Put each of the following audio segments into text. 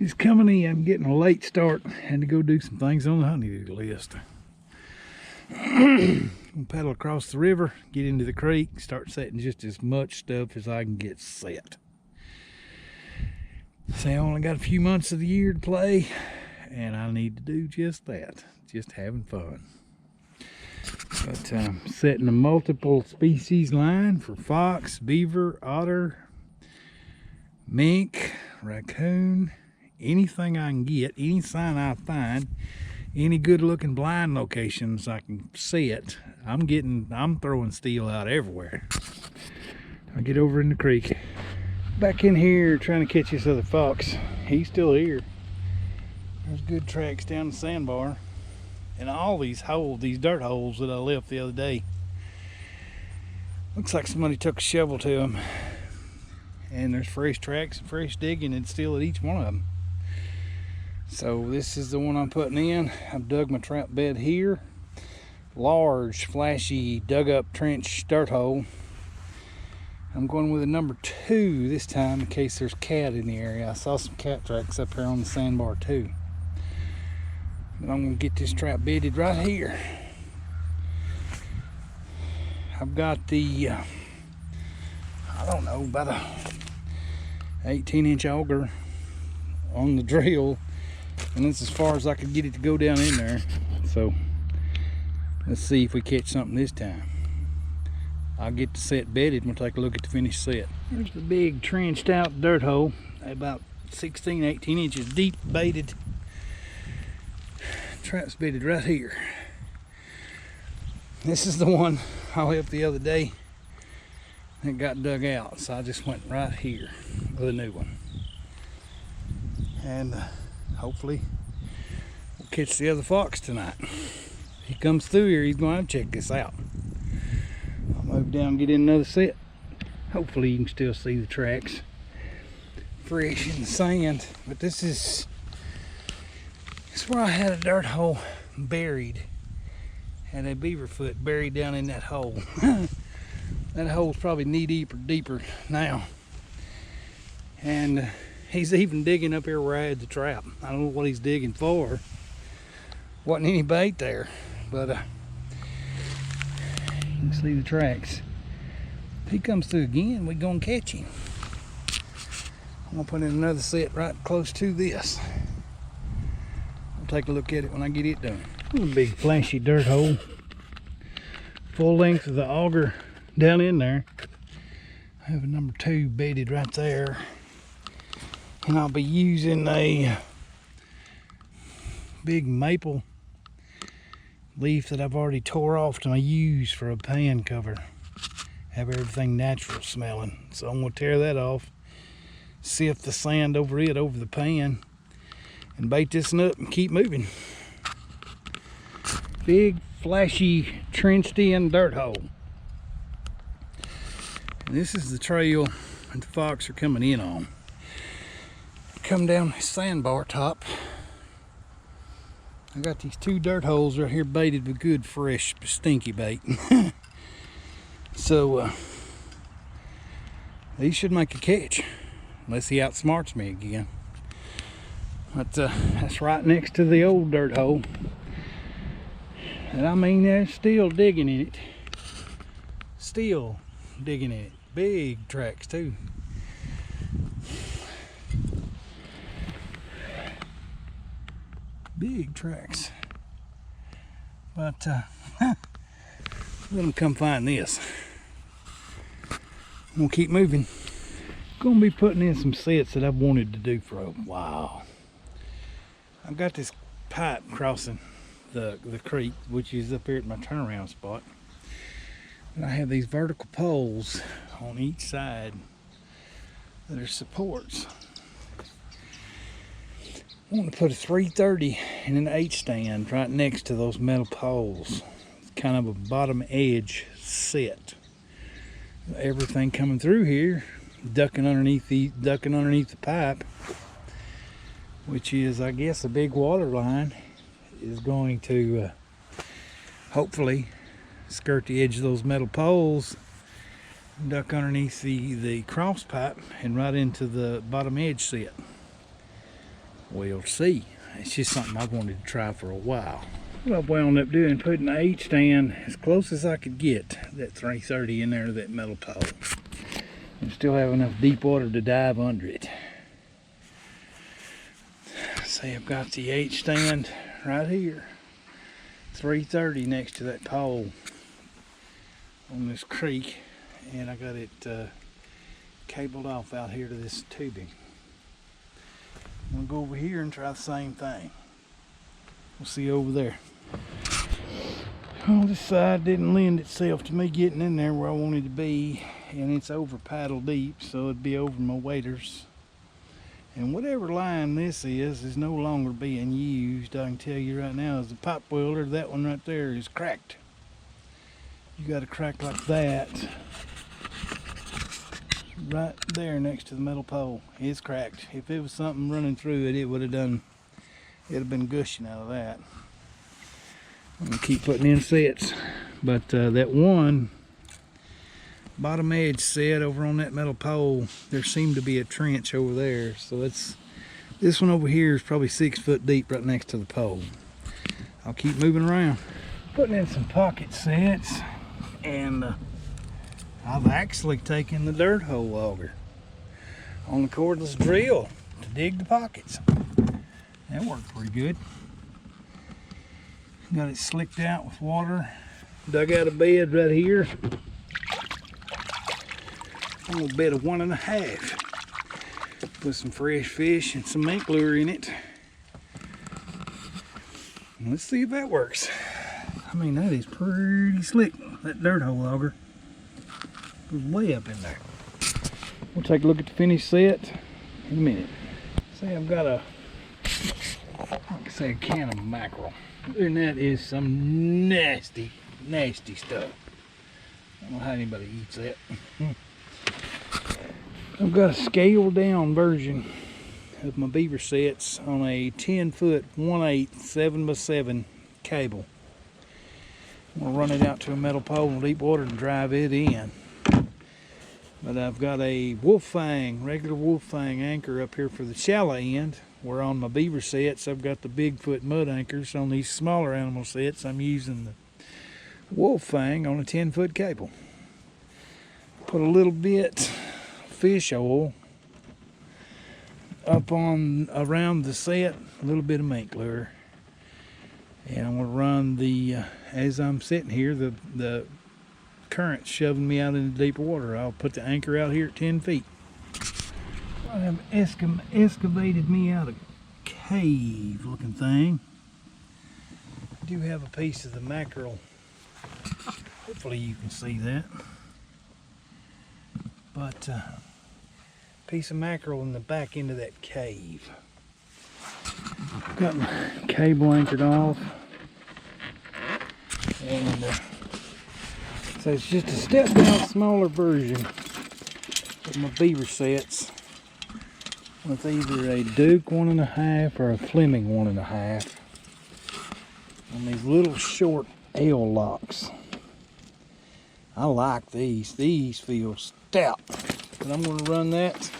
Just coming in, I'm getting a late start. Had to go do some things on the honeydew list. I'm gonna paddle across the river, get into the creek, start setting just as much stuff as I can get set. Say I only got a few months of the year to play, and I need to do just that. Just having fun. But setting a multiple species line for fox, beaver, otter, mink, raccoon, anything I can get, any sign I find, any good looking blind locations I can set. I'm throwing steel out everywhere. I get over in the creek. Back in here trying to catch this other fox. He's still here. There's good tracks down the sandbar. And all these holes, these dirt holes that I left the other day. Looks like somebody took a shovel to them. And there's fresh tracks and fresh digging and still at each one of them. So this is the one I'm putting in. I've dug my trap bed here. Large, flashy, dug up trench dirt hole. I'm going with a number 2 this time in case there's cat in the area. I saw some cat tracks up here on the sandbar too. But I'm gonna get this trap bedded right here. I've got the, I don't know, about a 18-inch auger on the drill. And that's as far as I could get it to go down in there. So let's see if we catch something this time. I'll get the set bedded and we'll take a look at the finished set. Here's the big trenched out dirt hole, about 16, 18 inches deep, baited. Trap's bedded right here. This is the one I left the other day that got dug out, so I just went right here with a new one. And hopefully we'll catch the other fox tonight. If he comes through here, he's going to check this out. I'll move down and get in another set. Hopefully you can still see the tracks fresh in the sand. But this is where I had a dirt hole buried. Had a beaver foot buried down in that hole. That hole's probably knee deep or deeper now. And he's even digging up here where I had the trap. I don't know what he's digging for. Wasn't any bait there, but you can see the tracks. If he comes through again, we're gonna catch him. I'm gonna put in another set right close to this. I'll take a look at it when I get it done. A big flashy dirt hole. Full length of the auger down in there. I have a number 2 bedded right there. And I'll be using a big maple leaf that I've already tore off to use for a pan cover. Have everything natural smelling. So I'm gonna tear that off, sift the sand over it, over the pan, and bait this one up and keep moving. Big, flashy, trenched in dirt hole. And this is the trail that the fox are coming in on. Come down the sandbar top. I got these 2 dirt holes right here baited with good, fresh, stinky bait. So these should make a catch, unless he outsmarts me again. But that's right next to the old dirt hole. And I mean, they're still digging in it. Still digging in it. Big tracks too. Big tracks. But let them come find this. I'm gonna keep moving. Gonna be putting in some sets that I've wanted to do for a while. I've got this pipe crossing the creek, which is up here at my turnaround spot. And I have these vertical poles on each side that are supports. I want to put a 330 and an 8 stand right next to those metal poles. It's kind of a bottom edge set. Everything coming through here, ducking underneath the pipe, which is, I guess, a big water line, is going to hopefully skirt the edge of those metal poles, duck underneath the cross pipe, and right into the bottom edge set. We'll see. It's just something I wanted to try for a while. What I wound up doing, putting the H stand as close as I could get that 330 in there to that metal pole. And still have enough deep water to dive under it. See, I've got the H stand right here. 330 next to that pole on this creek. And I got it cabled off out here to this tubing. I'm gonna go over here and try the same thing. We'll see over there. Well, this side didn't lend itself to me getting in there where I wanted to be, and it's over paddle deep, so it'd be over my waders. And whatever line this is no longer being used. I can tell you right now, as a pipe welder, that one right there is cracked. You got a crack like that right there next to the metal pole. It's cracked. If it was something running through it, it'd have been gushing out of that. I'm gonna keep putting in sets, but that one bottom edge set over on that metal pole, there seemed to be a trench over there. So this one over here is probably 6 foot deep right next to the pole. I'll keep moving around. Putting in some pocket sets, and I've actually taken the dirt hole auger on the cordless drill to dig the pockets. That worked pretty good. Got it slicked out with water. Dug out a bed right here. A little bed of 1.5. Put some fresh fish and some mink lure in it. Let's see if that works. I mean, that is pretty slick. That dirt hole auger was way up in there. We'll take a look at the finished set in a minute. Say I've got a, like I say, a can of mackerel. And that is some nasty, nasty stuff. I don't know how anybody eats that. I've got a scaled down version of my beaver sets on a 10 foot 1/8 7x7 cable. I'm going to run it out to a metal pole in deep water and drive it in. But I've got a wolf fang, regular wolf fang anchor up here for the shallow end, where on my beaver sets I've got the Bigfoot mud anchors. On these smaller animal sets I'm using the wolf fang on a 10 foot cable. Put a little bit fish oil up on around the set, a little bit of mink lure, and I'm going to run the as I'm sitting here, the current shoving me out into deep water. I'll put the anchor out here at 10 feet. I have excavated me out a cave looking thing. I do have a piece of the mackerel. Hopefully you can see that. But piece of mackerel in the back end of that cave. Got my cable anchored off, and so it's just a step down smaller version of my beaver sets with either a Duke 1.5 or a Fleming 1.5 on these little short L locks. I like these. These feel stout. But I'm going to run that.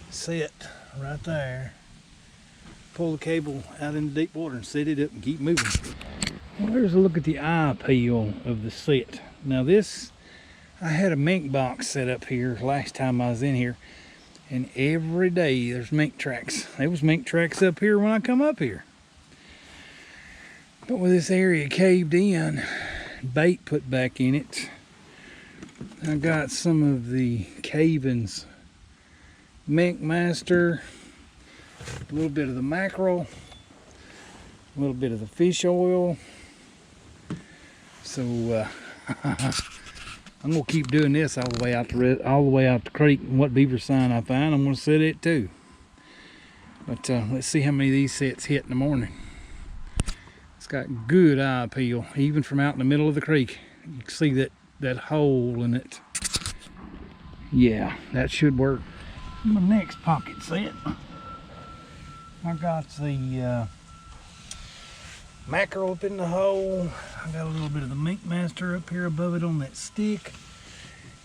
Set right there. Pull the cable out into deep water and set it up and keep moving. Well, there's a look at the eye peel of the set. Now this, I had a mink box set up here last time I was in here, and every day there's mink tracks. There was mink tracks up here when I come up here. But with this area caved in, bait put back in it, I got some of the Caven's Mink Master, a little bit of the mackerel, a little bit of the fish oil. So I'm gonna keep doing this all the way out the creek, and what beaver sign I find, I'm gonna set it too. But let's see how many of these sets hit in the morning. It's got good eye appeal, even from out in the middle of the creek. You can see that hole in it. Yeah, that should work. My next pocket set, I got the mackerel up in the hole. I got a little bit of the Mink Master up here above it on that stick.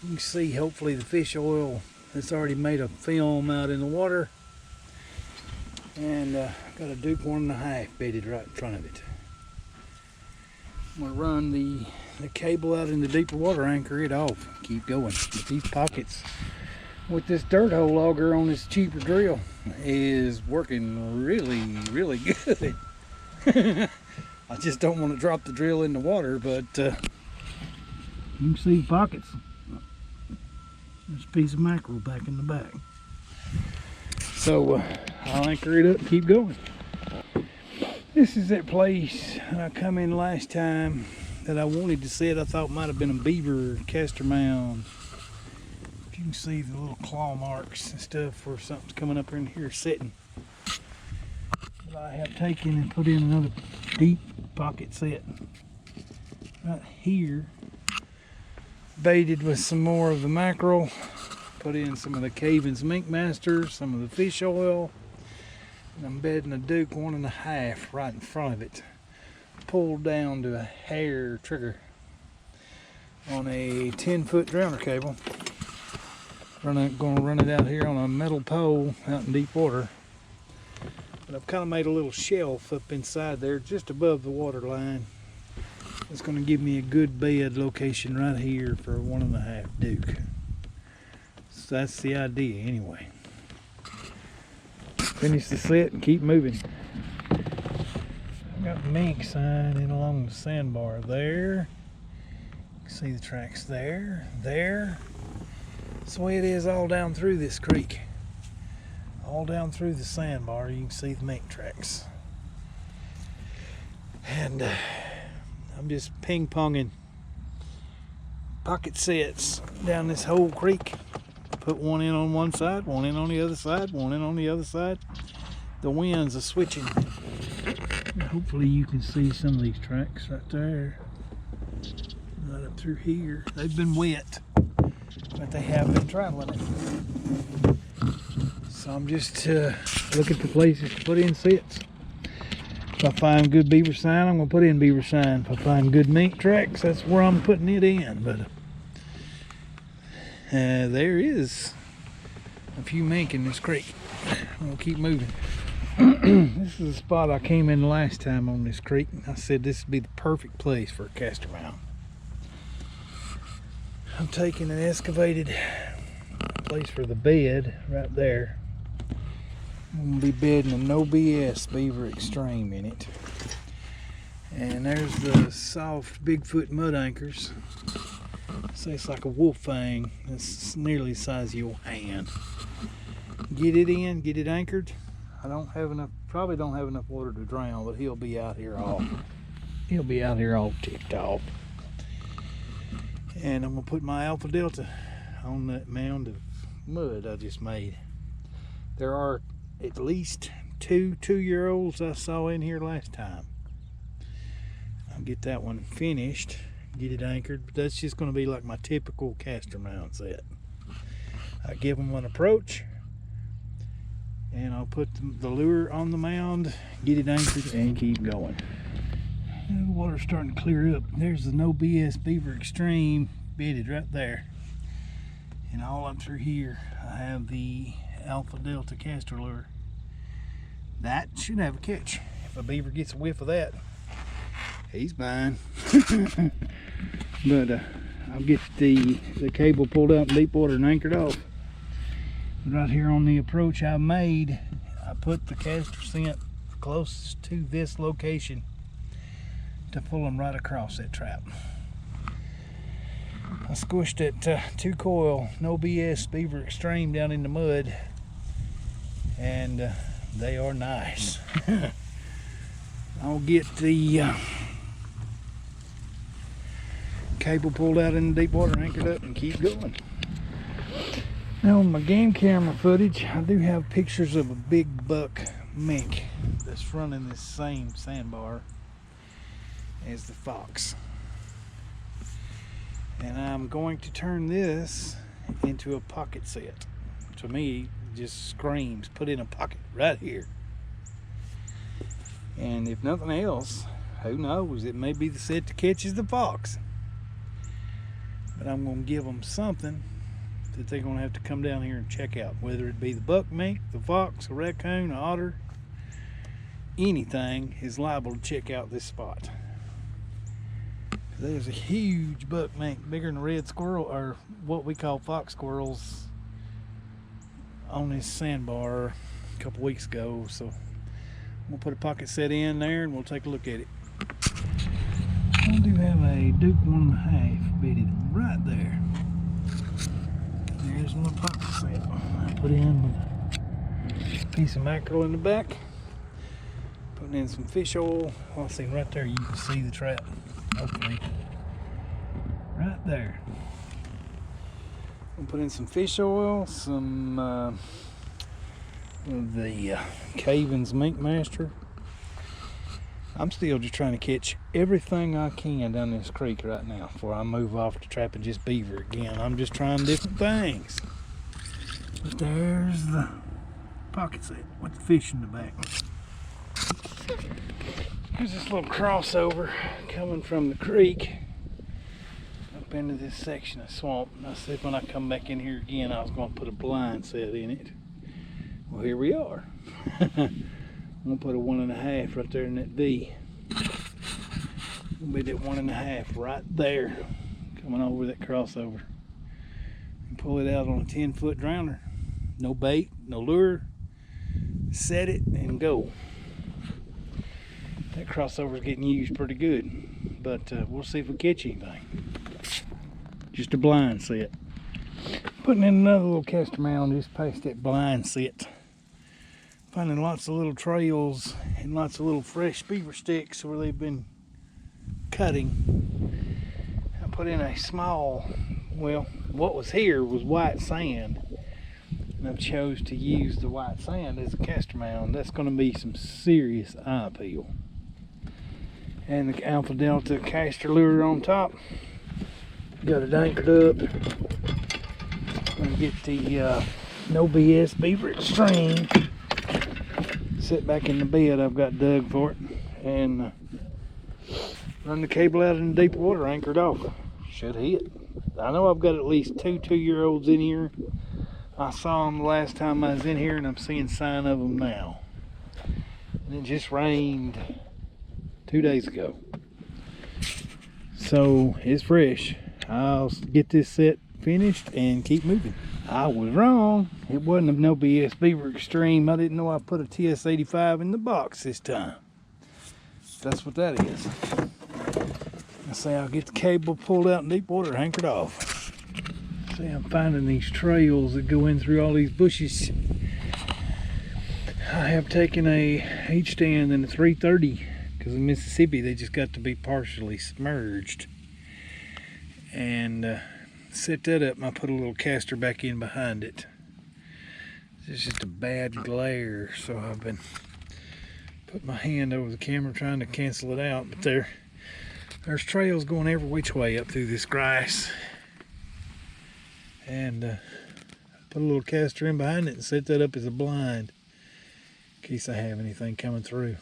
You can see hopefully the fish oil It's already made a film out in the water, and got a Duke 1.5 bedded right in front of it. I'm gonna run the cable out in the deeper water, anchor it off, keep going. But these pockets with this dirt hole auger on this cheaper drill is working really good. I just don't want to drop the drill in the water, but you can see pockets. There's a piece of mackerel back in the back. So I'll anchor it up and keep going. This is that place I come in last time that I wanted to set. I thought might have been a beaver Castor mound. If you can see the little claw marks and stuff where something's coming up in here sitting. But I have taken and put in another deep pocket set right here. Baited with some more of the mackerel. Put in some of the Caven's Mink Masters, some of the fish oil. And I'm bedding a Duke 1.5 right in front of it. Pulled down to a hair trigger on a 10-foot drowner cable. Gonna run it out here on a metal pole out in deep water. But I've kind of made a little shelf up inside there just above the water line. It's going to give me a good bed location right here for a 1.5 Duke. So that's the idea anyway. Finish the set and keep moving. I've got mink sign in along the sandbar there. You can see the tracks there, there. That's the way it is all down through this creek. All down through the sandbar you can see the mink tracks. And I'm just ping-ponging pocket sets down this whole creek. Put one in on one side, one in on the other side, one in on the other side. The winds are switching. Hopefully you can see some of these tracks right there. Right up through here. They've been wet, but they have been traveling it. So I'm just looking for places to put in sets. If I find good beaver sign, I'm going to put in beaver sign. If I find good mink tracks, that's where I'm putting it in. But there is a few mink in this creek. I'm going to keep moving. This is the spot I came in last time on this creek. I said this would be the perfect place for a Castor mound. I'm taking an excavated place for the bed right there. I'm going to be bedding a No BS Beaver Extreme in it. And there's the soft Bigfoot mud anchors. So it's like a wolf fang. It's nearly the size of your hand. Get it in, get it anchored. I don't have enough, probably don't have enough water to drown, but he'll be out here all ticked off. And I'm gonna put my Alpha Delta on that mound of mud I just made. There are at least two 2-year-olds I saw in here last time. I'll get that one finished, get it anchored, but that's just going to be like my typical Castor mound set. I give them an approach, and I'll put the lure on the mound, get it anchored, and keep going. The water's starting to clear up. There's the No BS Beaver Extreme bedded right there. And all up through here, I have the Alpha Delta Castor lure. That should have a catch. If a beaver gets a whiff of that, he's mine. But I'll get the cable pulled out in deep water and anchored off. Right here on the approach I made, I put the Castor scent closest to this location to pull them right across that trap. I squished that 2-coil No BS Beaver Extreme down in the mud, and they are nice. I'll get the cable pulled out in the deep water, anchored up, and keep going. Now on my game camera footage, I do have pictures of a big buck mink that's running this same sandbar as the fox. And I'm going to turn this into a pocket set. To me, it just screams, put in a pocket right here. And if nothing else, who knows, it may be the set that catches the fox. But I'm going to give them something that they're going to have to come down here and check out, whether it be the buck mink, the fox, a raccoon, an otter. Anything is liable to check out this spot. There's a huge buck mink, bigger than a red squirrel, or what we call fox squirrels, on this sandbar a couple weeks ago. So we'll put a pocket set in there and we'll take a look at it. I do have a Duke 1.5 bedded right there. There's my pocket set. I put in with a piece of mackerel in the back. Putting in some fish oil. Well, see right there, you can see the trap. Hopefully, right there. We'll put in some fish oil, some the Caven's Mink Master. I'm still just trying to catch everything I can down this creek right now before I move off to trapping just beaver again. I'm just trying different things. But there's the pocket set with the fish in the back. There's this little crossover coming from the creek up into this section of swamp. And I said when I come back in here again, I was going to put a blind set in it. Well, here we are. I'm going to put a 1.5 right there in that V. It'll be that 1.5 right there, coming over that crossover. And pull it out on a 10-foot drowner. No bait, no lure. Set it and go. That crossover's getting used pretty good, but we'll see if we catch anything. Just a blind set. Putting in another little castor mound just past that blind set. Finding lots of little trails and lots of little fresh beaver sticks where they've been cutting. I put in a small, well, what was here was white sand. And I chose to use the white sand as a castor mound. That's going to be some serious eye appeal. And the Alpha Delta Castor lure on top. Got it anchored up. I'm going to get the No BS Beaver Extreme. Sit back in the bed I've got dug for it. And run the cable out in the deep water, anchored off. Should hit. I know I've got at least two 2-year-olds in here. I saw them the last time I was in here and I'm seeing sign of them now. And it just rained 2 days ago. So it's fresh. I'll get this set finished and keep moving. I was wrong. It wasn't a No BS Beaver Extreme. I didn't know I put a TS85 in the box this time. That's what that is. I say I'll get the cable pulled out in deep water, anchored off. See, I'm finding these trails that go in through all these bushes. I have taken a H-stand and a 330 because in Mississippi they just got to be partially submerged. And set that up and I put a little castor back in behind it. It's just a bad glare, so I've been putting my hand over the camera trying to cancel it out. But there's trails going every which way up through this grass. And put a little castor in behind it and set that up as a blind in case I have anything coming through.